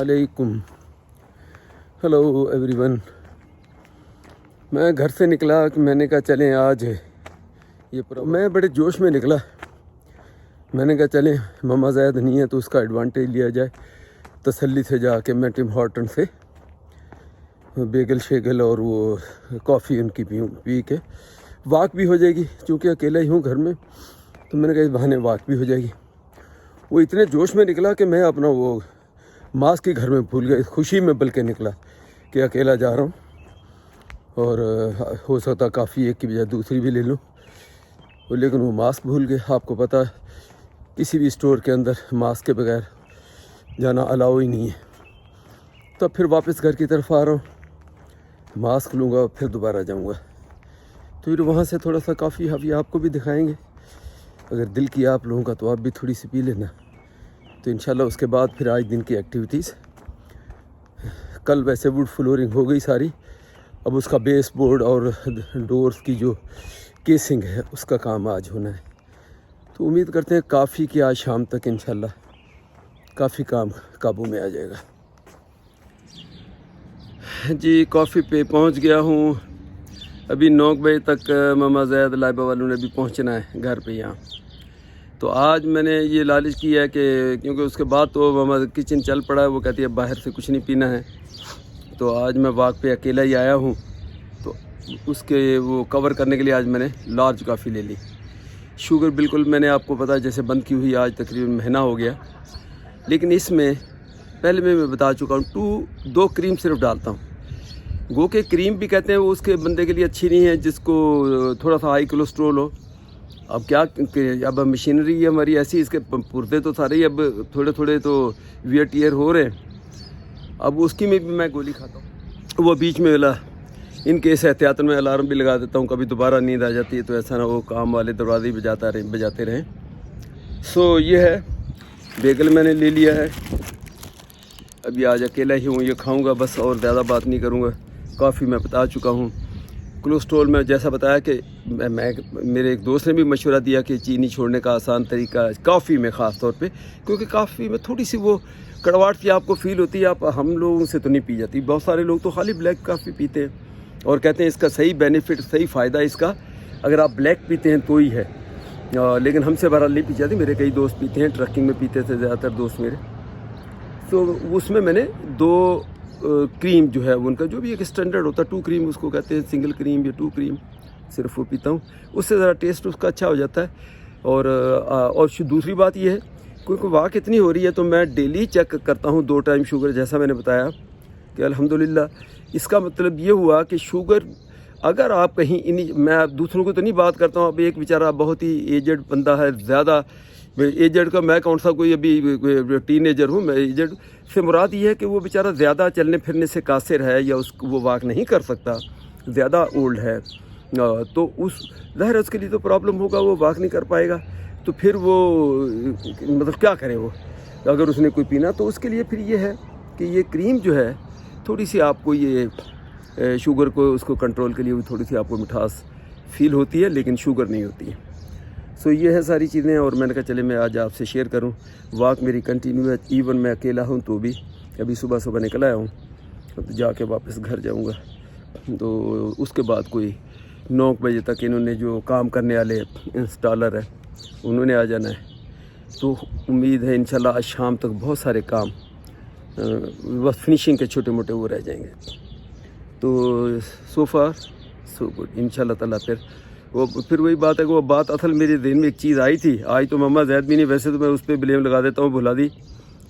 अस्सलामुअलैकुम। Hello everyone. मैं घर से निकला कि मैंने कहा चलें आज मैं बड़े जोश में निकला। मैंने कहा चलें मामा ज़ैद नहीं है तो उसका एडवांटेज लिया जाए। तसल्ली से जाके मैं टिम हॉर्टन से बेगल शेगल और वो कॉफ़ी उनकी पी के वॉक भी हो जाएगी। चूँकि अकेला ही हूँ घर में तो मैंने कहा इस बहाने वॉक भी हो जाएगी। वो इतने जोश में निकला कि मैं अपना वो मास्क ही घर में भूल गया। खुशी में बल्कि निकला कि अकेला जा रहा हूँ और हो सकता काफ़ी एक की बजाय दूसरी भी ले लूँ। लेकिन वो मास्क भूल गए। आपको पता है किसी भी स्टोर के अंदर मास्क के बगैर जाना अलाउ ही नहीं है। तब फिर वापस घर की तरफ आ रहा हूँ, मास्क लूँगा फिर दोबारा जाऊँगा। तो फिर वहाँ से थोड़ा सा काफ़ी हावी आपको भी दिखाएंगे। अगर दिल किया आप लोगों का तो आप भी थोड़ी सी पी लेना। तो इंशाल्लाह उसके बाद फिर आज दिन की एक्टिविटीज़। कल वैसे वुड फ्लोरिंग हो गई सारी, अब उसका बेस बोर्ड और डोर्स की जो केसिंग है उसका काम आज होना है। तो उम्मीद करते हैं काफ़ी कि आज शाम तक इंशाल्लाह काफ़ी काम काबू में आ जाएगा। जी कॉफ़ी पे पहुंच गया हूँ। अभी 9 बजे तक मामा ज़ैद लाइबा वालों ने भी पहुंचना है घर पे यहाँ। तो आज मैंने ये लालच की है कि क्योंकि उसके बाद तो मामा किचन चल पड़ा है। वो कहती है बाहर से कुछ नहीं पीना है। तो आज मैं वॉक पे अकेला ही आया हूँ तो उसके वो कवर करने के लिए आज मैंने लार्ज कॉफ़ी ले ली। शुगर बिल्कुल मैंने आपको पता है जैसे बंद की हुई आज तकरीबन महीना हो गया। लेकिन इसमें पहले मैं बता चुका हूँ 2 क्रीम सिर्फ डालता हूँ। गो के क्रीम भी कहते हैं वो उसके बंदे के लिए अच्छी नहीं है जिसको थोड़ा सा हाई कोलेस्ट्रोल हो। अब क्या अब मशीनरी हमारी ऐसी, इसके पुर्जे तो सारे ही अब थोड़े थोड़े तो वियर टियर हो रहे हैं। अब उसकी में भी मैं गोली खाता हूँ। वो बीच में वाला इन केस एहतियातन में अलार्म भी लगा देता हूँ, कभी दोबारा नींद आ जाती है तो ऐसा ना वो काम वाले दरवाजे बजाते रहें। सो ये है बेगल मैंने ले लिया है। अभी आज अकेला ही हूँ, ये खाऊँगा बस और ज़्यादा बात नहीं करूँगा। कॉफ़ी मैं बता चुका हूँ। कोलेस्ट्रोल में जैसा बताया कि मेरे एक दोस्त ने भी मशवरा दिया कि चीनी छोड़ने का आसान तरीका कॉफ़ी में ख़ास तौर पे, क्योंकि कॉफ़ी में थोड़ी सी वो कड़वाहट सी आपको फ़ील होती है। आप हम लोगों से तो नहीं पी जाती। बहुत सारे लोग तो खाली ब्लैक कॉफ़ी पीते हैं और कहते हैं इसका सही बेनिफिट सही फ़ायदा इसका अगर आप ब्लैक पीते हैं तो ही है। लेकिन हमसे बहरहाल नहीं पी जाती। मेरे कई दोस्त पीते हैं, ट्रकिंग में पीते थे ज़्यादातर दोस्त मेरे। तो उसमें मैंने 2 क्रीम जो है उनका जो भी एक स्टैंडर्ड होता है 2 क्रीम उसको कहते हैं, सिंगल क्रीम या 2 क्रीम सिर्फ वो पीता हूँ। उससे ज़रा टेस्ट उसका अच्छा हो जाता है। और दूसरी बात ये है क्योंकि वाक इतनी हो रही है तो मैं डेली चेक करता हूँ 2 टाइम शुगर, जैसा मैंने बताया कि अल्हम्दुलिल्लाह। इसका मतलब ये हुआ कि शुगर अगर आप कहीं मैं दूसरों को तो नहीं बात करता हूँ। अब एक बेचारा बहुत ही एजड बंदा है, ज़्यादा एजड का मैं कौन सा कोई अभी टीनेजर हूँ। मैं एजड से मुराद ये है कि वो बेचारा ज़्यादा चलने फिरने से कासिर है या वो वॉक नहीं कर सकता, ज़्यादा ओल्ड है। तो उस ज़ाहिर है उसके लिए तो प्रॉब्लम होगा, वो वॉक नहीं कर पाएगा। तो फिर वो मतलब क्या करे वो अगर उसने कोई पीना। तो उसके लिए फिर ये है कि ये क्रीम जो है थोड़ी सी आपको ये शुगर को उसको कंट्रोल के लिए थोड़ी सी आपको मिठास फील होती है लेकिन शुगर नहीं होती है। सो ये है सारी चीज़ें। और मैंने कहा चले मैं आज आपसे शेयर करूं। वॉक मेरी कंटिन्यू है, इवन मैं अकेला हूं तो भी। अभी सुबह निकल आया हूं तो जाके वापस घर जाऊंगा। तो उसके बाद कोई 9 बजे तक इन्होंने जो काम करने वाले इंस्टॉलर है उन्होंने आ जाना है। तो उम्मीद है इंशाल्लाह आज शाम तक बहुत सारे काम बस फिनिशिंग के छोटे मोटे वो रह जाएंगे। तो सो फार सो गुड इंशाल्लाह ताला। फिर वही बात है कि वो बात असल मेरे दिन में एक चीज़ आई थी। आज तो मामा ज़ैद भी नहीं, वैसे तो मैं उस पर ब्लेम लगा देता हूँ, भुला दी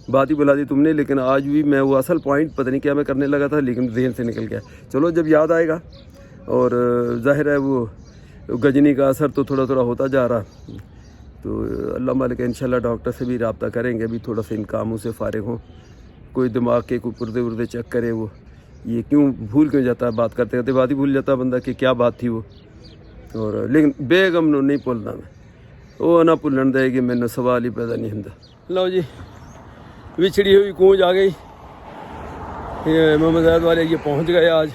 बात ही भुला दी तुमने। लेकिन आज भी मैं वो असल पॉइंट पता नहीं क्या मैं करने लगा था लेकिन जहन से निकल गया। चलो जब याद आएगा। और ज़ाहिर है वो गजनी का असर तो थोड़ा थोड़ा होता जा रहा। तो अल्लाह मालिक इंशाल्लाह डॉक्टर से भी रब्ता करेंगे अभी थोड़ा सा इन कामों से फ़ारिग हों। कोई दिमाग के कोई पुर्दे उर्दे चेक करे। वो ये भूल क्यों जाता है बात करते करते, बात ही भूल जाता है बंदा कि क्या बात थी वो। और लेकिन बेगम नो नहीं भुलना मैं, वो ना भुलन देगी मैंने सवाल ही पैदा नहीं होंदा। लो जी विछड़ी हुई कूंज आ गई। ये मामा ज़ैद वाले ये पहुंच गए आज।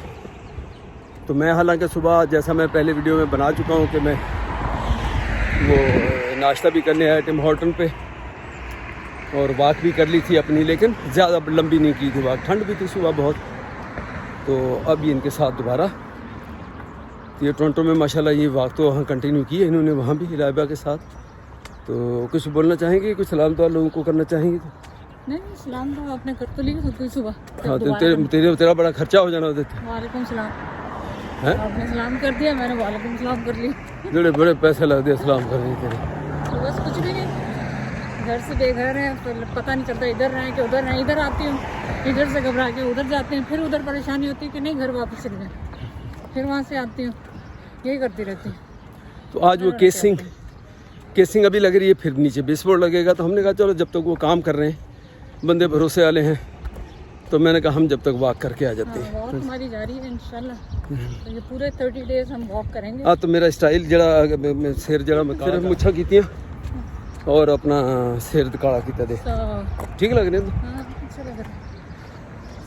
तो मैं हालांकि सुबह जैसा मैं पहले वीडियो में बना चुका हूं कि मैं वो नाश्ता भी करने आया टिम हॉर्टन पे। और वॉक भी कर ली थी अपनी, लेकिन ज़्यादा लंबी नहीं की थी वॉक, ठंड भी थी सुबह बहुत। तो अब ये इनके साथ दोबारा ये टोरंटो में माशाल्लाह ये वॉक तो वहाँ कंटिन्यू की है इन्होंने, वहाँ भी लाइबा के साथ। तो कुछ बोलना चाहेंगे, कुछ सलाम तो लोगों को करना चाहेंगे? तो नहीं, सलाम तो आपने कर तो लिया खुद सुबह। हाँ, तो तेरा बड़ा खर्चा हो जाना होता है। वालेकुम सलाम हैं? आपने सलाम कर दिया, मैंने वालेकुम सलाम कर लिया। बड़े बड़े पैसे लग दिए सलाम करने के लिए। तो बस कुछ भी नहीं, घर से बेघर है, फिर पता नहीं चलता इधर रहें कि उधर रहें। इधर आती हूँ, इधर से घबरा के उधर जाते हैं, फिर उधर परेशानी होती है कि नहीं घर वापस चले जाए, फिर वहाँ से आती हूँ, यही करती रहती हूँ। तो आज वो केसिंग अभी लग रही है, फिर नीचे बेसबोर्ड लगेगा। तो हमने कहा चलो जब तक वो काम कर रहे हैं, बंदे भरोसे वाले हैं, तो मैंने कहा हम जब तक वॉक करके आ जाते हैं। वॉक हमारी जारी है इंशाल्लाह। तो ये पूरे 30 डेज हम वॉक करेंगे। हाँ, तो मेरा स्टाइल जरा सिर जरा मैं सिर्फ मुच्छा कीतियाँ और अपना सिर काला किया दे, ठीक लग रहे हैं। हाँ, अच्छा लग रहा है।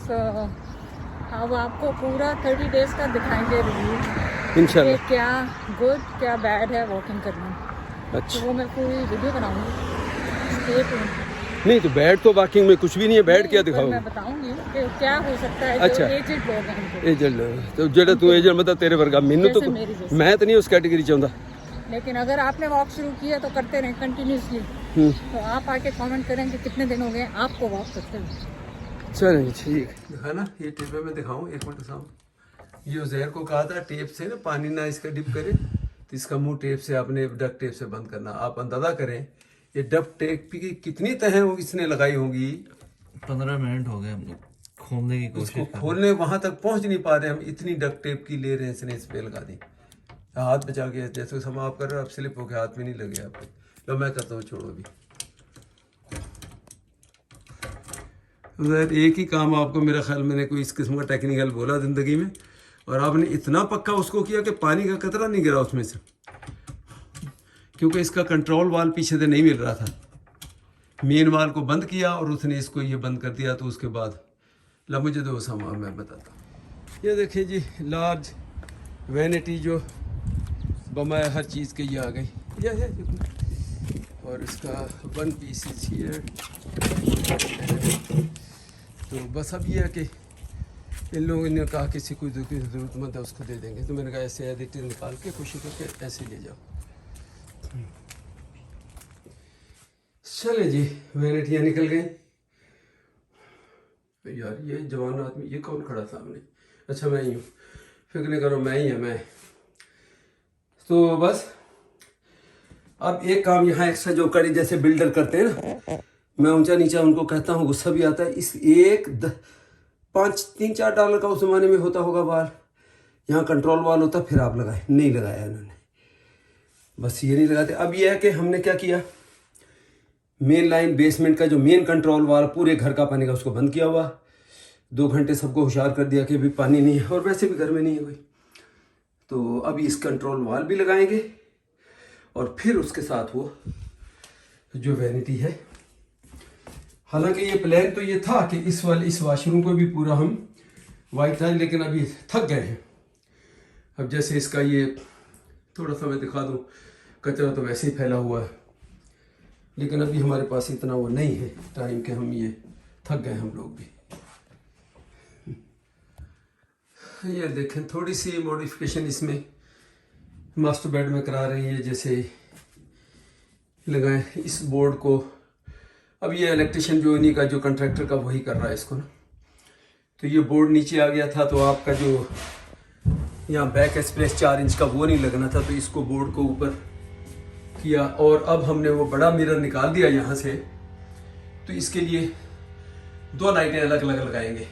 So, अब आपको पूरा 30 डेज का दिखाएंगे रिव्यू इंशाल्लाह, क्या गुड क्या बैड है वॉकिंग करना। अच्छा, तो वो मैं पूरी वीडियो बनाऊंगी। Stay tuned। नहीं तो बैड तो वॉकिंग में कुछ भी नहीं है, बैड क्या दिखाओ? मैं बताऊंगी कि क्या हो सकता है। अच्छा, जो एजेड लोग हैं उनको। एजेड तो जेड़ा तू एजेड मतलब तेरे वर्गा, मैनू तो मैं तो नहीं उस कैटेगरी चाहता। लेकिन अगर आपने वॉक शुरू किया तो करते रहें कंटिन्यूसली। तो आप आके कमेंट करें कि कितने दिन हो गए आपको वॉक करते हुए। चलेंगे, ठीक है ना। ये टेप में दिखाऊं, एक मिनट साहब। ये उज़ैर को कहा था टेप से ना पानी ना इसका डिप करे, तो इसका मुंह टेप से आपने डक टेप से बंद करना। आप अंदाजा करें ये डक टेप की कितनी तहें होंगी इसने लगाई होंगी। 15 मिनट हो गए हम लोग खोलने की कोशिश उसको खोलने वहां तक पहुंच नहीं पा रहे हम, इतनी डक टेप की ले रहे हैं इसने, इस पे लगा दी। हाथ बचा के जैसे सम आप कर रहे हो, आप स्लिप होके हाथ में नहीं लगे आपके। लो मैं करता हूँ, छोड़ो अभी। एक ही काम आपको मेरा ख्याल मैंने कोई इस किस्म का टेक्निकल बोला ज़िंदगी में, और आपने इतना पक्का उसको किया कि पानी का कतरा नहीं गिरा उसमें से, क्योंकि इसका कंट्रोल वाल पीछे से नहीं मिल रहा था। मेन वाल को बंद किया और उसने इसको ये बंद कर दिया। तो उसके बाद ला मुझे दो सामान मैं बताता हूँ। ये देखिए जी, लार्ज वैनिटी जो बमाया हर चीज़ के ये आ गई, ये और इसका 1 पीस हियर। तो बस अब ये है कि इन लोगों ने कहा किसी को ज़रूरतमंद है उसको दे देंगे, तो मैंने कहा ऐसे एडिटर निकाल के खुशी करके ऐसे ले जाओ। चले जी, वैनिटियाँ निकल गई। यार ये जवान आदमी, ये कौन खड़ा सामने? अच्छा मैं ही हूँ, फिक्र नहीं करो मैं ही है मैं। तो बस अब एक काम यहाँ एक्स्ट्रा जो करी, जैसे बिल्डर करते हैं ना, मैं ऊंचा नीचा उनको कहता हूँ, गुस्सा भी आता है। इस $3-4 का उस जमाने में होता होगा वाल, यहाँ कंट्रोल वाल होता, फिर आप लगाए, नहीं लगाया इन्होंने, बस ये नहीं लगाते। अब ये है कि हमने क्या किया, मेन लाइन बेसमेंट का जो मेन कंट्रोल वाल पूरे घर का पानी का उसको बंद किया हुआ। 2 घंटे सबको होशियार कर दिया कि अभी पानी नहीं है, और वैसे भी घर में नहीं है कोई। तो अभी इस कंट्रोल वाल भी लगाएंगे, और फिर उसके साथ वो जो वैनिटी है, हालांकि ये प्लान तो ये था कि इस वाशरूम को भी पूरा हम वाइट टाइल, लेकिन अभी थक गए हैं। अब जैसे इसका ये थोड़ा सा मैं दिखा दूँ, कचरा तो वैसे ही फैला हुआ है, लेकिन अभी हमारे पास इतना वो नहीं है टाइम के हम ये थक गए हम लोग भी। ये देखें थोड़ी सी मॉडिफिकेशन इसमें मास्टर बेड में करा रही है, जैसे लगाएं इस बोर्ड को। अब ये इलेक्ट्रिशियन जो इन्हीं का जो कॉन्ट्रैक्टर का वही कर रहा है इसको ना। तो ये बोर्ड नीचे आ गया था, तो आपका जो यहाँ बैक स्पेस 4 इंच का वो नहीं लगना था, तो इसको बोर्ड को ऊपर किया। और अब हमने वो बड़ा मिरर निकाल दिया यहाँ से, तो इसके लिए 2 लाइटें अलग अलग लगाएंगे,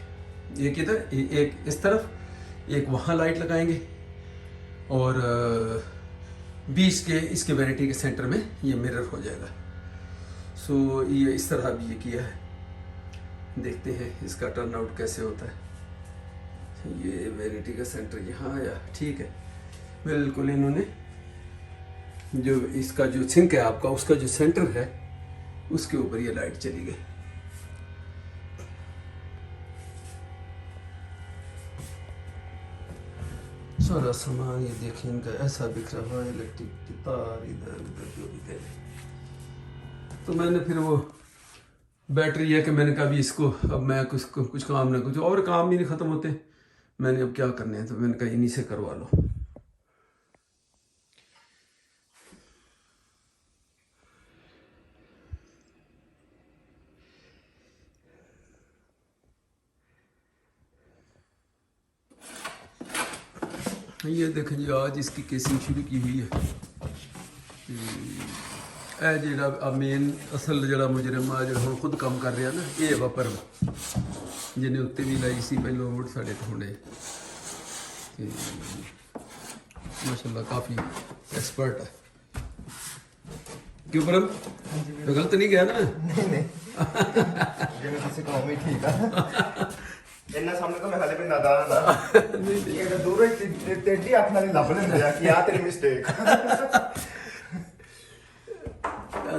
एक इधर एक इस तरफ, एक वहाँ लाइट लगाएंगे, और बीच के इसके वैनिटी के सेंटर में ये मिरर हो जाएगा। सो ये इस तरह भी ये किया है, देखते हैं इसका टर्न आउट कैसे होता है। ये वैनिटी का सेंटर यहाँ आया, ठीक है बिल्कुल। इन्होंने जो इसका जो सिंक है आपका, उसका जो सेंटर है उसके ऊपर ये लाइट चली गई। सारा सामान ये देखें इनका ऐसा बिखरा हुआ है, इलेक्ट्रिक की तार इधर उधर जो भी है। तो मैंने फिर वो बैटरी है कि मैंने कहा अभी इसको अब मैं कुछ काम ना कुछ और काम भी नहीं ख़त्म होते, मैंने अब क्या करने हैं, तो मैंने कहा इन्हीं से करवा लो। ये देखें जी आज इसकी केसिंग शुरू की हुई है। ਇਹ ਜਿਹੜਾ ਮੇਨ ਅਸਲ ਜਿਹੜਾ ਮੁਜਰਮ ਆ ਜਿਹੜਾ ਹੁਣ ਖੁਦ ਕੰਮ ਕਰ ਰਿਹਾ ਨਾ, ਇਹ ਵਾ ਪਰਮ, ਜਿਹਨੇ ਉੱਤੇ ਵੀ ਲਾਈ ਸੀ ਪਹਿਲਾਂ ਵੋਟ ਸਾਡੇ ਤੋਂ ਹੁਣੇ, ਤੇ ਮਾਸ਼ਾਅੱਲਾ ਕਾਫੀ ਐਕਸਪਰਟ ਹੈ। ਕਿਉਂ ਪਰਮ, ਮੈਂ ਗਲਤ ਨਹੀਂ ਗਿਆ ਨਾ? नहीं जिन्हें किसी को उम्मीद ठीक है इन्ना सामने तो मैं हाले भी नादान ना ये अगर दूर ही टेढ़ी आंख नाल लब लेंदे आ कि आ तेरी मिस्टेक।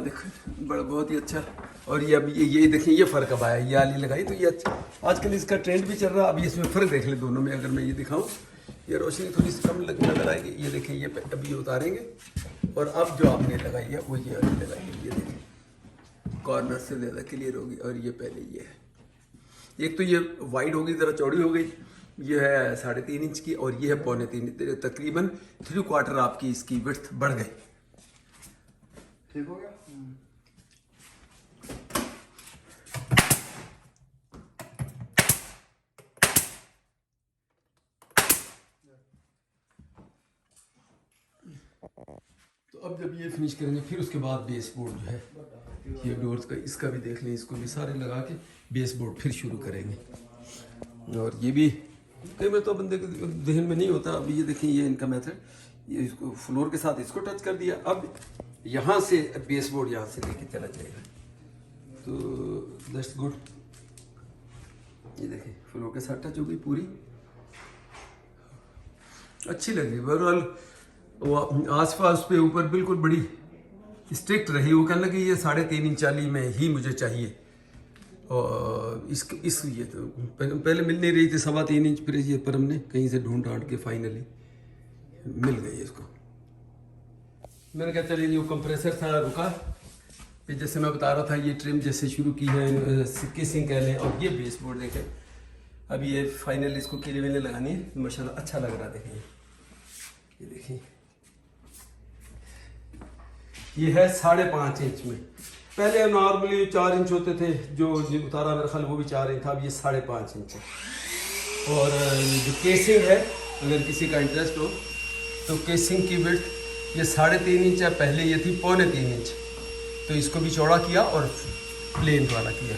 देखो बड़ा बहुत ही अच्छा। और ये अभी ये देखें, ये फ़र्क अब आया, ये आली लगाई तो ये अच्छा, आजकल इसका ट्रेंड भी चल रहा है। अभी इसमें फ़र्क देख ले दोनों में, अगर मैं ये दिखाऊं, ये रोशनी थोड़ी सी कम नजर आएगी। ये देखें, ये अभी उतारेंगे और अब जो आपने लगाई है वो ये आली लगाई है। ये देखें कॉर्नर से ज़्यादा क्लियर होगी। और ये पहले ये है, एक तो ये वाइड होगी, ज़रा चौड़ी हो गई, ये है 3.5 इंच की और ये है 3.25, तकरीबन 3/4 आपकी इसकी विड्थ बढ़ गई। ठीक हो गया। तो अब जब ये फिनिश करेंगे फिर उसके बाद बेस बोर्ड जो है, ये डोर्स का इसका भी देख लें, इसको भी सारे लगा के बेस बोर्ड फिर शुरू करेंगे। और ये भी कई बार तो बंदे के जहन में नहीं होता। अभी ये देखें, ये इनका मेथड, ये इसको फ्लोर के साथ इसको टच कर दिया, अब यहाँ से बेस बोर्ड यहाँ से लेके चला जाएगा, तो दैट्स गुड। ये देखें फ्लोर के साथ टच हो गई, पूरी अच्छी लग रही। ओवरऑल वो आसपास पे ऊपर बिल्कुल बड़ी स्ट्रिक्ट रही, वो कहने लगी ये 3.5 इंच वाली में ही मुझे चाहिए। और इस ये तो पहले मिल नहीं रही थी 3.25 इंच, फिर ये परम ने कहीं से ढूंढ ढांड के फाइनली मिल गई इसको। मैंने कहा चलिए, जो कंप्रेसर था रुका, फिर जैसे मैं बता रहा था ये ट्रिम जैसे शुरू की है, किसिंग कह लें, और ये बेस बोर्ड देखें, अभी ये फाइनल इसको किले विले लगानी है, माशाल्लाह अच्छा लग रहा है। देखें ये देखिए, ये है 5.5 इंच में, पहले नॉर्मली 4 इंच होते थे, जो उतारा मेरा ख्याल वो भी 4 इंच था, अब ये 5.5 इंच है। और जो केसिंग है, अगर किसी का इंटरेस्ट हो तो केसिंग की विड्थ ये 3.5 इंच है, पहले ये थी 3.25 इंच, तो इसको भी चौड़ा किया और प्लेन वाला किया।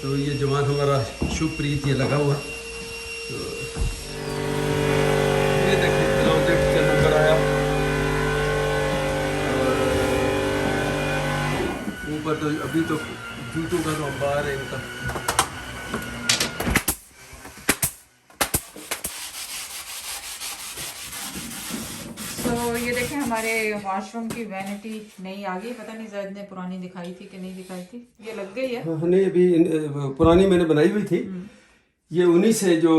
तो ये जवान हमारा शुभप्रीत ये लगा हुआ, तो ये देखिए क्लाउडेड का नंबर आया, और ऊपर तो अभी तो जूतों का तो अंबार है इनका। तो ये देखें हमारे वॉशरूम की वैनिटी नई आ गई, पता नहीं जैद ने पुरानी दिखाई थी कि नहीं दिखाई थी, ये लग गई है। नहीं, अभी पुरानी मैंने बनाई हुई थी, ये उन्हीं से जो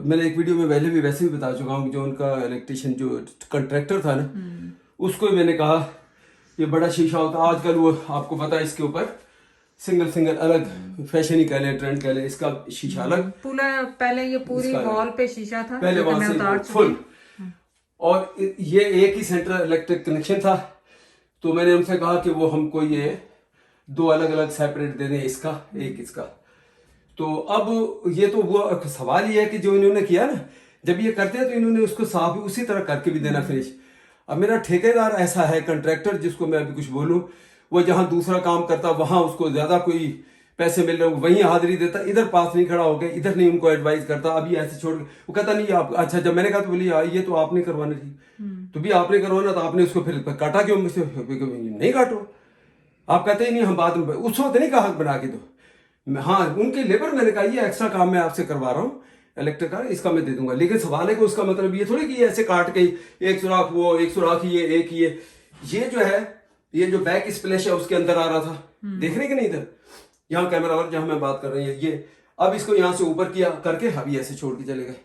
मैंने एक वीडियो में पहले भी वैसे भी बता चुका हूँ, जो उनका इलेक्ट्रिशियन जो कॉन्ट्रैक्टर था ना, उसको मैंने कहा ये बड़ा शीशा होता, आजकल वो आपको पता है इसके ऊपर सिंगल अलग फैशन ही कह लें, ट्रेंड कह लें, इसका शीशा अलग पूरा, पहले ये पूरी वॉल पे शीशा था, पहले वहां से फुल, और ये एक ही सेंट्रल इलेक्ट्रिक कनेक्शन था। तो मैंने उनसे कहा कि वो हमको ये 2 अलग सेपरेट दे दें, इसका एक इसका। तो अब ये तो वो सवाल ये है कि जो इन्होंने किया ना, जब ये करते हैं तो इन्होंने उसको साफ उसी तरह करके भी देना फिनिश। अब मेरा ठेकेदार ऐसा है, कंट्रैक्टर जिसको मैं अभी कुछ बोलूं, वो जहां दूसरा काम करता वहां उसको ज्यादा कोई पैसे मिल रहे हो, वहीं हाजिरी देता, इधर पास नहीं खड़ा हो गया, इधर नहीं उनको एडवाइस करता, अभी ऐसे छोड़ के वो कहता नहीं आप। अच्छा, जब मैंने कहा तो बोली ये तो आपने करवाना थी, तो भी आपने करवाना, तो आपने उसको फिर काटा क्यों मुझसे? नहीं काटो, आप कहते ही नहीं, हम बाद में उस वक्त नहीं कहा बना के दो। हाँ, उनके लेबर मैंने कहा ये एक्स्ट्रा काम मैं आपसे करवा रहा हूँ इलेक्ट्रिक का, इसका मैं दे दूंगा, लेकिन सवाल है कि उसका मतलब ये थोड़ी कि ऐसे काट के एक सुराख वो, एक सुराख ये, एक ये जो है, ये जो बैक स्प्लैश है उसके अंदर आ रहा था, देख रहे कि नहीं? इधर यहाँ कैमरा वाला जहाँ मैं बात कर रही है, ये अब इसको यहाँ से ऊपर किया करके अभी ऐसे छोड़ के चले गए।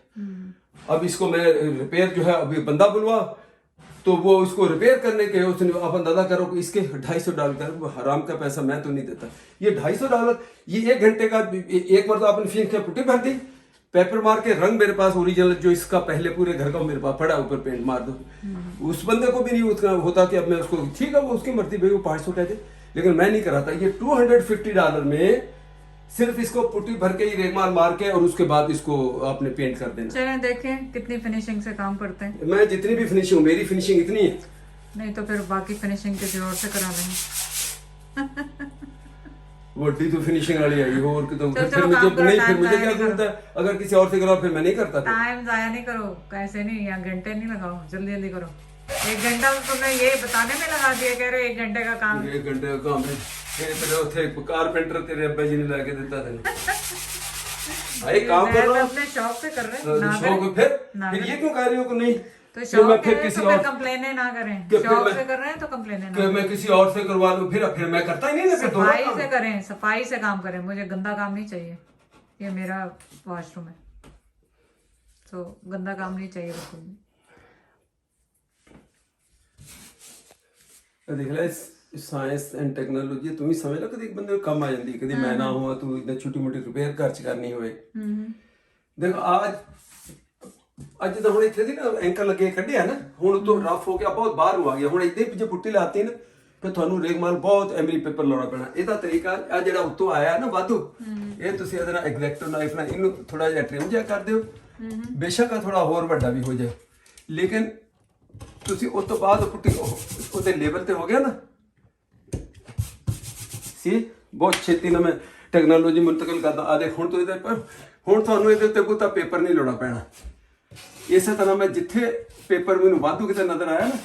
अब इसको मैं रिपेयर जो है, अभी बंदा बुलवा, तो वो उसको रिपेयर करने के उसने आप अंदाजा करो कि इसके $250 हराम का पैसा मैं तो नहीं देता। ये $250 ये 1 घंटे का, एक बार तो आपने फिर के पुट्टी भर दी, पेपर मार के रंग मेरे पास ओरिजिनल जो इसका पहले पूरे घर का मेरे पास पड़ा, ऊपर पेंट मार दो। उस बंदे को भी नहीं उतना होता कि अब मैं उसको, ठीक है वो उसकी मर्जी भाई, वो 500 कह दे, लेकिन मैं नहीं कराता। ये $250 में सिर्फ इसको पुट्टी भर के ही रेगमाल मार के और उसके बाद इसको आपने पेंट कर देना। चलें देखें कितनी फिनिशिंग से काम करते हैं। मैं जितनी भी फिनिशिंग, मेरी फिनिशिंग इतनी है, नहीं तो फिर बाकी फिनिशिंग किसी और से करा लेंगे। वोटी तो फिनिशिंग वाली आई हो, और तो चलो, फिर काम मुझे करो, नहीं, टाइम फिर मुझे जाया क्या नहीं जरूरत है, अगर किसी और से कराओ फिर मैं नहीं करता। टाइम जाया नहीं करो, कैसे नहीं, यहाँ घंटे नहीं लगाओ, जल्दी जल्दी करो। 1 घंटा तो तुमने ये बताने में लगा दिया, कह रहे 1 घंटे का काम। 1 घंटे का काम है, तेरे उथे कारपेंटर तेरे अब्बा जी ने लाके देता था। भाई काम कर रहा हूँ अपने शौक से कर रहे हैं, ना शौक, करें। फिर ये क्यों कह रही हो कि नहीं, तो फिर मैं शौक फिर है किसी तो फिर और कंप्लेने ना करें, कि फिर शौक मैं- से कर रहे हैं तो कंप्लेने ना कि मैं किसी और से करवा लूं, फिर मैं करता ही नहीं ना, फिर दोनों सफाई काम। से करें, सफाई से काम करें। मुझे गंदा काम नहीं चाहिए, ये मेरा वॉशरूम है, तो गंदा काम नहीं चाहिए बिल्कुल भी। देख ले साइंस एंड टैक्नोलॉजी तू ही समझ ला, कभी एक बंदे को कम आ जाती, कभी मैं ना हुआ तू इतने छोटी मोटी रिपेयर खर्च करनी होए। देखो ਅੱਜ ਤਾਂ ਹੁਣ ਇੱਥੇ ਦੀ ਨਾ ਐਂਕਰ ਲੱਗੇ ਕੱਢਿਆ ਨਾ, ਹੁਣ ਤੋਂ ਰਫ ਹੋ ਗਿਆ, ਬਹੁਤ ਬਾਹਰ ਨੂੰ ਆ ਗਿਆ। ਹੁਣ ਇੱਥੇ ਜੇ ਪੁੱਟੀ ਲਾਤੀ ਨਾ ਫਿਰ ਤੁਹਾਨੂੰ ਰੇਗਮਾਲ ਬਹੁਤ ਐਮਰੀ ਪੇਪਰ ਲਾਉਣਾ ਪੈਣਾ। ਇਹਦਾ ਤਰੀਕਾ ਆ ਜਿਹੜਾ ਉੱਤੋਂ ਆਇਆ ਨਾ ਵਾਧੂ, ਇਹ ਤੁਸੀਂ ਇਹਦੇ ਨਾਲ ਐਗਜ਼ੈਕਟੋ ਨਾਈਫ ਨਾਲ ਇਹਨੂੰ ਥੋੜਾ ਜਿਹਾ ਟ੍ਰਿਮ ਜਿਹਾ ਕਰ ਦਿਓ। ਬੇਸ਼ੱਕ ਆ ਥੋੜਾ ਹੋਰ ਵੱਡਾ ਵੀ ਹੋ ਜਾਏ, ਲੇਕਿਨ ਤੁਸੀਂ ਉਸ ਤੋਂ ਬਾਅਦ ਪੁੱਟੀ ਉਹਦੇ ਲੈਵਲ ਤੇ ਹੋ ਗਿਆ ਨਾ, ਸੀ ਬਹੁਤ ਛੇਤੀ ਨਾਲ ਮੈਂ ਟੈਕਨੋਲੋਜੀ ਮੁੰਤਕਿਲ ਕਰਦਾ। ਆ ਦੇਖ ਹੁਣ ਤੋਂ ਇਹਦੇ ਪਰ ਹੁਣ ਤੁਹਾਨੂੰ ਇਹਦੇ ਉੱਤੇ ਬਹੁਤਾ ਪੇਪਰ ਨਹੀਂ ਲਾਉਣਾ ਪੈਣਾ। ਇਸੇ ਤਰ੍ਹਾਂ ਮੈਂ ਜਿੱਥੇ ਪੇਪਰ ਮੈਨੂੰ ਵਾਧੂ ਕਿਤੇ ਨਜ਼ਰ ਆਇਆ ਨਾ,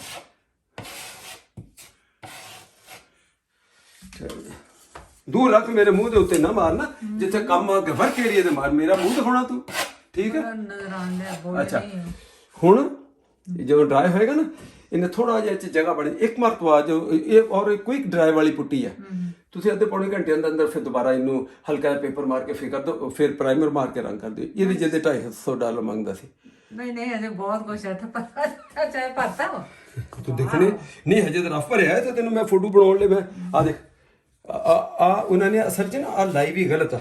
ਦੂਰ ਰੱਖ, ਮੇਰੇ ਮੂੰਹ ਦੇ ਉੱਤੇ ਨਾ ਮਾਰਨਾ, ਜਿੱਥੇ ਕੰਮ ਆ ਵਰਕ ਏਰੀਆ ਤੇ ਮਾਰ, ਮੇਰਾ ਮੂੰਹ ਦਿਖਾਉਣਾ ਤੂੰ, ਠੀਕ ਹੈ। नजर आने बोल ਅੱਛਾ नहीं है। ਹੁਣ ਜਦੋਂ ਡਰਾਈ ਹੋਏਗਾ ਨਾ, ਇਹਨੇ ਥੋੜਾ ਜਿਹਾ ਇੱਥੇ ਜਗ੍ਹਾ ਬਣੀ, ਇੱਕ ਮਰਤਬਾ ਜੋ ਇਹ ਔਰ ਕੁਇਕ ਡਰਾਈ ਵਾਲੀ ਪੁੱਟੀ ਹੈ, ਤੁਸੀਂ ਅੱਧੇ ਪੌਣੇ ਘੰਟੇ ਦੇ ਅੰਦਰ ਫਿਰ ਦੁਬਾਰਾ ਇਹਨੂੰ ਹਲਕਾ ਜਿਹਾ ਪੇਪਰ ਮਾਰ ਕੇ ਫਿਰ ਕਰ ਦਿਓ, ਫਿਰ ਪ੍ਰਾਈਮਰ ਮਾਰ ਕੇ ਰੰਗ ਕਰ ਦਿਓ। ਇਹਦੇ ਜਿਹਦੇ $250 ਮੰਗਦਾ ਸੀ। नहीं अजय बहुत कुछ है, तो पता चाहे पता हो। ਤੂੰ ਦੇਖਣੇ ਨਹੀਂ, ਹਜੇ ਤਾਂ ਰਫ ਭਰਿਆ ਹੈ, ਤੇ ਤੈਨੂੰ ਮੈਂ ਫੋਟੋ ਬਣਾਉਣ ਲਈ ਮੈਂ ਆ ਦੇਖ ਆ ਉਹਨਾਂ ਨੇ ਅਸਲ 'ਚ ਨਾ ਆ ਲਾਈ ਵੀ ਗਲਤ ਆ।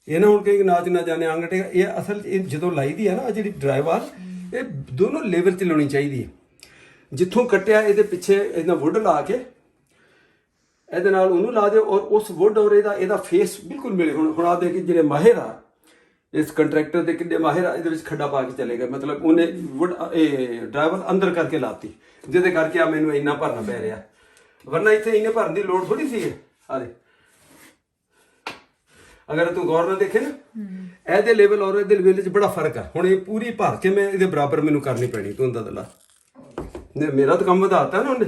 ਇਹ ਨਾ ਹੁਣ ਕਈ ਨਾਚ ਨਾ ਜਾਣੇ ਆਂਗਟੇਗਾ, ਇਹ ਅਸਲ 'ਚ ਇਹ ਜਦੋਂ ਲਾਈ ਦੀ ਹੈ ਨਾ, ਜਿਹੜੀ ਡਰਾਈਵਾਲ, ਇਹ ਦੋਨੋਂ ਲੈਵਲ 'ਚ ਲਾਉਣੀ ਚਾਹੀਦੀ ਹੈ। ਜਿੱਥੋਂ ਕੱਟਿਆ ਇਹਦੇ ਪਿੱਛੇ ਇਹਨਾਂ ਵੁੱਡ ਲਾ ਕੇ ਇਹਦੇ ਨਾਲ ਉਹਨੂੰ ਲਾ ਦਿਓ, ਔਰ ਉਸ ਵੁੱਡ ਔਰ ਇਹਦਾ ਫੇਸ ਬਿਲਕੁਲ ਮਿਲੇ। ਹੁਣ ਆ ਦੇਖ ਜਿਹੜੇ ਮਾਹਿਰ ਆ ਇਸ ਕੰਟਰੈਕਟਰ ਦੇ ਕਿੰਨੇ ਮਾਹਿਰ ਆ, ਇਹਦੇ ਵਿੱਚ ਖੱਡਾ ਪਾ ਕੇ ਚਲੇ ਗਏ, ਮਤਲਬ ਉਹਨੇ ਵੁੱਡ ਇਹ ਡਰਾਈਵਰ ਅੰਦਰ ਕਰਕੇ ਲਾਤੀ, ਜਿਹਦੇ ਕਰਕੇ ਆ ਮੈਨੂੰ ਇੰਨਾ ਭਰਨਾ ਪੈ ਰਿਹਾ, ਵਰਨਾ ਇੱਥੇ ਇੰਨੇ ਭਰਨ ਦੀ ਲੋੜ ਥੋੜੀ ਸੀ। ਆ ਦੇ ਅਗਰ ਤੂੰ ਗੌਰ ਨਾਲ ਦੇਖੇ ਨਾ, ਇਹਦੇ ਲੈਵਲ ਔਰ ਇਹਦੇ ਲੈਵਲ 'ਚ ਬੜਾ ਫਰਕ ਆ। ਹੁਣ ਇਹ ਪੂਰੀ ਭਰ ਕੇ ਮੈਂ ਇਹਦੇ ਬਰਾਬਰ ਮੈਨੂੰ ਕਰਨੀ ਪੈਣੀ, ਤੂੰ ਅੰਦਾਜ਼ਾ ਲਾ। ਮੇਰਾ ਤਾਂ ਕੰਮ ਵਧਾਤਾ ਨਾ ਉਹਨੇ,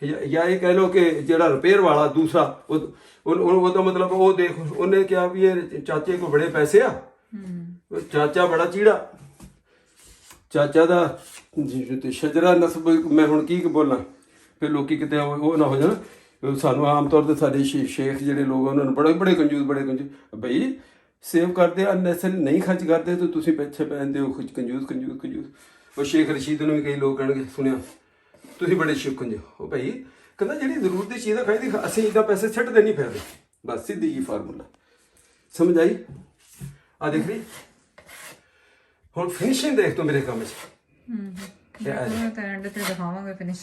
ਜਾਂ ਇਹ ਕਹਿ ਲਓ ਕਿ ਜਿਹੜਾ ਰਿਪੇਅਰ ਵਾਲਾ ਦੂਸਰਾ ਉਹਦਾ ਮਤਲਬ ਉਹ ਦੇਖ, ਉਹਨੇ ਕਿਹਾ ਵੀ ਇਹ ਚਾਚੇ ਕੋਲ ਬੜੇ ਪੈਸੇ ਆ, ਚਾਚਾ ਬੜਾ ਚੀੜਾ, ਚਾਚਾ ਦਾ ਸ਼ਜਰਾ ਨਸਬ। ਮੈਂ ਹੁਣ ਕੀ ਬੋਲਾਂ, ਫਿਰ ਲੋਕੀ ਕਿਤੇ ਉਹ ਨਾ ਹੋ ਜਾਣ। ਸਾਨੂੰ ਆਮ ਤੌਰ ਤੇ ਸਾਡੇ ਸ਼ੇਖ ਜਿਹੜੇ ਲੋਕ ਉਹਨਾਂ ਨੂੰ ਬੜੇ ਕੰਜੂਸ ਬਈ ਸੇਵ ਕਰਦੇ, ਅਨਨੈਸਰੀ ਨਹੀਂ ਖਰਚ ਕਰਦੇ, ਤਾਂ ਤੁਸੀਂ ਪਿੱਛੇ ਪੈਂਦੇ ਹੋ ਕੰਜੂਸ। ਉਹ ਸ਼ੇਖ ਰਸ਼ੀਦ ਨੂੰ ਵੀ ਕਈ ਲੋਕ ਕਹਿਣਗੇ, ਸੁਣਿਆ ਤੁਸੀਂ ਬੜੇ ਸ਼ੁਕਰ ਜੀ। ਉਹ ਭਾਈ ਕਹਿੰਦਾ ਜਿਹੜੀ ਜ਼ਰੂਰਤ ਦੀ ਚੀਜ਼ ਆ ਖਾਈਦੀ, ਅਸੀਂ ਇੱਦਾਂ ਪੈਸੇ ਛੱਡਦੇ ਨਹੀਂ ਫਿਰਦੇ, ਬਸ ਸਿੱਧੀ ਜੀ ਫਾਰਮੂਲਾ, ਸਮਝ ਆਈ। ਆ ਦੇਖ ਰਹੀ ਹੁਣ ਫਿਨਿਸ਼ਿੰਗ ਦੇਖ ਤੂੰ ਮੇਰੇ ਕੰਮ 'ਚ। मैं तो एंड पे दिखावांगे फिनिश,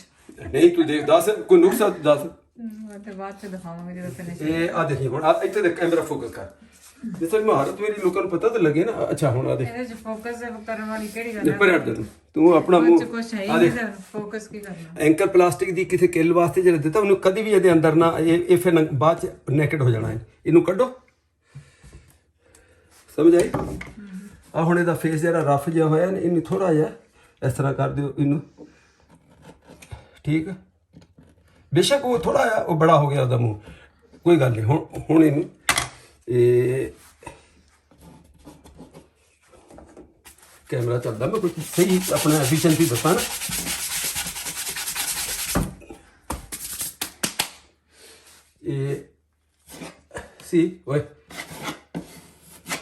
ਨਹੀਂ ਤੂੰ ਦੇਖ, ਦੱਸ ਕੋਈ ਨੁਕਸਾ ਦੱਸ। मैं बाद से दिखावांगे जब फिनिश। ਇਹ ਆ ਦੇਖੀ ਹੁਣ ਇੱਥੇ ਦੇਖ, ਕੈਮਰਾ ਫੋਕਸ ਕਰ, ਜਿਸ ਤੱਕ ਮਹਾਰਤ ਮੇਰੀ ਲੋਕਾਂ ਨੂੰ ਪਤਾ ਤਾਂ ਲੱਗੇ ਨਾ। ਅੱਛਾ ਹੁਣ ਆ ਦੇਖ, ਇਹਦੇ ਚ ਫੋਕਸ ਕਰਨ ਵਾਲੀ ਕਿਹੜੀ ਗੱਲ ਹੈ? ਪਰ ਹਟ ਜਾ ਤੂੰ ਆਪਣਾ ਮੂੰਹ ਕੁਝ ਹੈ ਆ ਹੀ ਦੇਖ। ਨਹੀਂ, ਫੋਕਸ ਕੀ ਕਰਨਾ? ਐਂਕਰ ਪਲਾਸਟਿਕ ਦੀ ਕਿਸੇ ਕਿੱਲ ਵਾਸਤੇ ਜਿਹੜਾ ਦਿੱਤਾ, ਉਹਨੂੰ ਕਦੀ ਵੀ ਇਹਦੇ ਅੰਦਰ ਨਾ, ਇਹ ਫਿਰ ਬਾਅਦ ਚ ਨੈਕਡ ਹੋ ਜਾਣਾ ਹੈ। ਇਹਨੂੰ ਕੱਢੋ, ਸਮਝ ਆਈ। ਆ ਹੁਣ ਇਹਦਾ ਫੇਸ ਜਿਹੜਾ ਰਫ ਜਿਹਾ ਹੋਇਆ, ਇਹਨੂੰ ਥੋੜਾ ਜਿਹਾ ਇਸ ਤਰ੍ਹਾਂ ਕਰ ਦਿਓ ਇਹਨੂੰ, ਠੀਕ ਹੈ। ਬੇਸ਼ੱਕ ਉਹ ਥੋੜਾ ਜਿਹਾ ਉਹ ਬੜਾ ਹੋ ਗਿਆ ਉਹਦਾ ਮੂੰਹ, ਕੋਈ ਗੱਲ ਨਹੀਂ। ਹੁਣ ਇਹਨੂੰ ਇਹ ਕੈਮਰਾ ਚੱਲਦਾ, ਮੈਂ ਕੁਝ ਸਹੀ ਆਪਣਾ ਐਫੀਸ਼ੀਐਂਸੀ ਦੱਸਾਂ ਨਾ। ਇਹ ਸੀ ਓਏ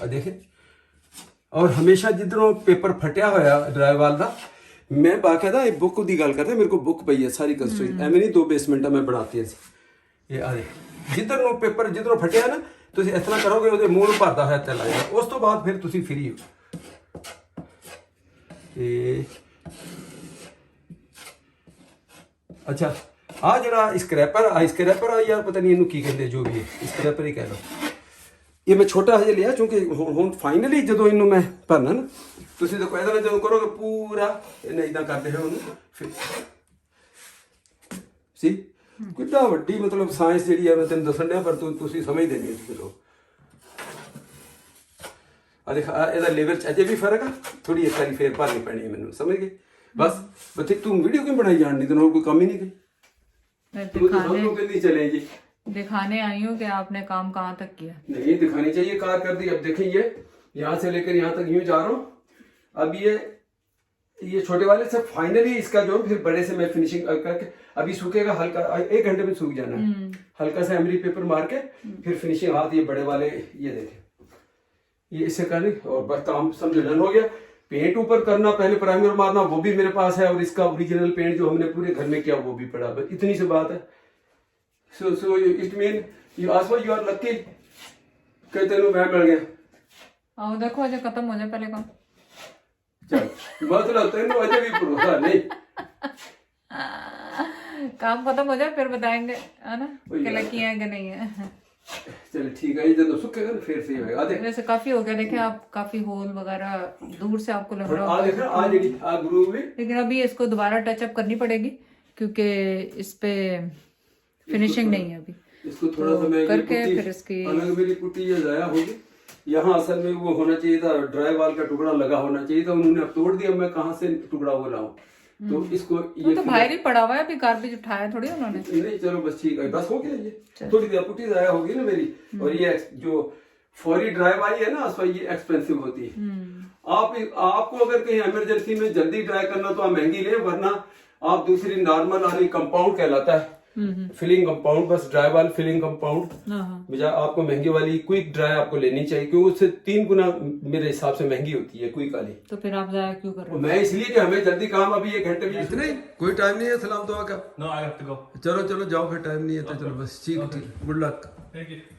ਆ ਦੇਖੇ, ਔਰ ਹਮੇਸ਼ਾ ਜਿੱਧਰੋਂ ਪੇਪਰ ਫਟਿਆ ਹੋਇਆ ਡਰਾਈਵਾਲ ਦਾ, मैं बाकायदा एक बुक ਦੀ ਗੱਲ ਕਰਦਾ, ਮੇਰੇ ਕੋਲ ਬੁੱਕ ਪਈ ਹੈ ਸਾਰੀ ਕੰਸਟਰਕਸ਼ਨ, ਐਵੇਂ ਨਹੀਂ 2 ਬੇਸਮੈਂਟਾਂ ਮੈਂ ਬਣਾਤੀਆਂ ਸੀ। ਇਹ ਆ ਦੇ ਜਿੱਧਰ ਨੂੰ ਪੇਪਰ ਜਿੱਧਰੋਂ ਫਟਿਆ ਨਾ, ਤੁਸੀਂ ਇਸ ਤਰ੍ਹਾਂ ਕਰੋਗੇ ਉਹਦੇ ਮੂੰਹ ਨੂੰ ਭਰਦਾ ਹੋਇਆ ਤੇਲ ਆਏਗਾ, ਉਸ ਤੋਂ ਬਾਅਦ ਫਿਰ ਤੁਸੀਂ ਫ੍ਰੀ ਹੋ। ਤੇ ਅੱਛਾ ਆ ਜਿਹੜਾ ਸਕ੍ਰੈਪਰ ਆ ਯਾਰ, ਪਤਾ ਨਹੀਂ ਇਹਨੂੰ ਕੀ ਕਹਿੰਦੇ, ਜੋ ਵੀ ਹੈ ਸਕ੍ਰੈਪਰ ਹੀ ਕਹਿ ਲਓ। ਇਹ ਮੈਂ ਛੋਟਾ ਹਜੇ ਲਿਆ ਕਿਉਂਕਿ ਹੁਣ ਫਾਈਨਲੀ ਜਦੋਂ ਇਹਨੂੰ ਮੈਂ ਭਰਨਾ ਨਾ, ਤੁਸੀਂ ਦੇਖੋ ਇਹਦੇ ਨਾਲ ਜਦੋਂ ਕਰੋਗੇ ਪੂਰਾ ਇਹਨੇ ਇਦਾਂ ਕਰਦੇ ਹੋ ਉਹਨੂੰ, ਫਿਰ ਸੀ ਕਿੱਡਾ ਵੱਡੀ ਮਤਲਬ ਸਾਇੰਸ ਜਿਹੜੀ ਹੈ ਮੈਂ ਤੈਨੂੰ ਦੱਸਣ ਡਿਆ, ਪਰ ਤੁਸੀਂ ਸਮਝਦੇ ਨਹੀਂ ਤੁਸੀਂ ਲੋਕ। ਆ ਦੇਖ ਇਹਦਾ ਲੈਵਲ ਚ ਅਜੇ ਵੀ ਫਰਕ ਆ, ਥੋੜੀ ਇੱਕ ਵਾਰੀ ਫੇਰ ਭਰਨੀ ਪੈਣੀ ਹੈ ਮੈਨੂੰ, ਸਮਝ ਗਏ? ਬਸ ਬੱਤੇ ਤੂੰ ਵੀਡੀਓ ਕਿਉਂ ਬਣਾਈ ਜਾਣ ਦੀ, ਤੈਨੂੰ ਹੋਰ ਕੋਈ ਕੰਮ ਹੀ ਨਹੀਂ ਗਈ, चले जी दिखाने आई हूँ कि आपने काम कहाँ तक किया। नहीं दिखानी चाहिए कारकर्दगी। अब देखें ये यहाँ से लेकर यहाँ तक यूं जा रहा हूँ, अब ये छोटे वाले से फाइनली इसका जो फिर बड़े से मैं फिनिशिंग करके अभी सूखेगा हल्का, 1 घंटे में सूख जाना है, हल्का सा एमरी पेपर मार के फिर फिनिशिंग हाथ ये बड़े वाले ये देखें ये इससे करनी, और बस काम समझो डन हो गया। पेंट ऊपर करना, पहले प्राइमर मारना, वो भी मेरे पास है, और इसका ओरिजिनल पेंट जो हमने पूरे घर में किया वो भी पड़ा, बस इतनी सी बात है। So it mean you also you are lucky कि तेनू मैं मिल गया। आओ देखो अजय खत्म हो जाए पहले काम, चल मतलब तेनू अजय भी भरोसा नहीं, काम खत्म हो जाए फिर बताएंगे, है ना कि लकी है कि नहीं है। चल ठीक है, ये जब सूखेगा ना फिर सही होगा। देख वैसे काफी हो गया, देखे आप काफी होल वगैरह दूर से आपको लग रहा आ देख आ जेडी आ ग्रूव में, लेकिन अभी इसको दोबारा टच अप करनी पड़ेगी क्योंकि इस पे फिनिशिंग नहीं है अभी। इसको थोड़ा सा मैं करके फिर इसकी अलग मेरी पुट्टी ये जाया होगी। यहाँ असल में वो होना चाहिए था, ड्राई वाल का टुकड़ा लगा होना चाहिए था, उन्होंने अब तोड़ दिया, मैं कहाँ से टुकड़ा वो लाऊं, तो इसको ये तो बाहर ही पड़ा हुआ है, अभी गार्बेज उठाया थोड़ी उन्होंने। नहीं चलो बस ठीक है, बस हो गया ये थोड़ी देर पुट्टी जाया होगी ना मेरी। और ये जो फौरी ड्राई वाली है ना आसपा, ये एक्सपेंसिव होती है। आपको अगर कहीं इमरजेंसी में जल्दी ड्राई करना तो आप महंगी ले, वरना आप दूसरी नॉर्मल वाली कंपाउंड कहलाता है, फिलिंग कंपाउंड, बस ड्राई वाल फिलिंग कंपाउंड, बजाय आपको महंगी वाली क्विक ड्राई आपको लेनी चाहिए, क्योंकि उससे 3 गुना मेरे हिसाब से महंगी होती है क्विक वाली। तो फिर आप जाया क्यों कर रहे हो? मैं इसलिए कि हमें जल्दी काम, अभी 1 घंटे में इतने कोई टाइम नहीं है। सलाम दुआ का No, I have to go. चलो जाओ, फिर टाइम नहीं है तो चलो बस ठीक, गुड लक। Thank you.